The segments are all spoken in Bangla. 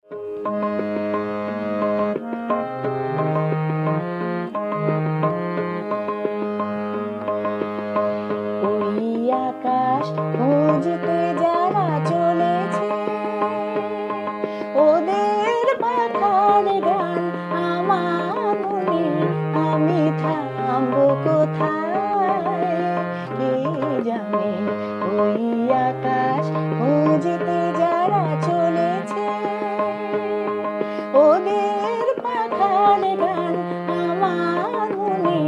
ওই আকাশ খুঁজতে যারা চলেছে, ওদের পাখার গান আমার মনে, আমি থামবো কোথায় কে জানে। ওই আকাশ খুঁজতে যারা চলেছে, ওদের পাখার গান আমার মনে,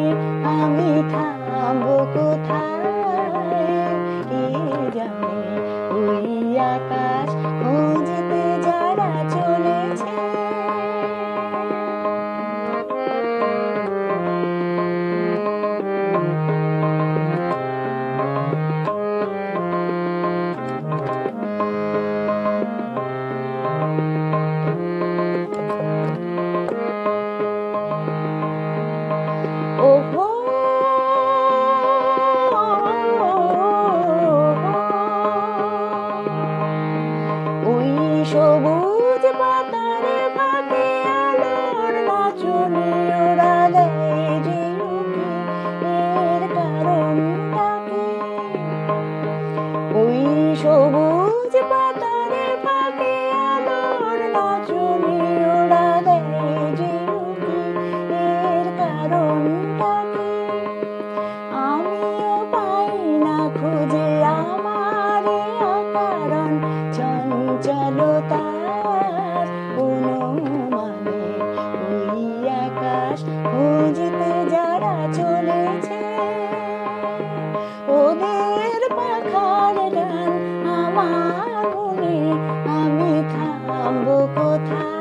আমি থামবো কোথায় কে জানে। ওই আকাশ খুঁজতে যারা চলেছে। ওহো ওই সবুজ পাতার ফাঁকে আলোর নাচনে ওরা দেয় যে উকি, এর কারণটা কি? ওই সবুজ পাতার ফাঁকে আলোর নাচনে ওরা দেয় যে উকি, এর কারণটা কি? আমিও পাই না খুঁজে আমার অকারণ চঞ্চলতার কোনো মানে। ওই আকাশ খুঁজতে যারা চলেছে, ওদের পাখার গান আমার মনে, আমি থামবো কোথায়।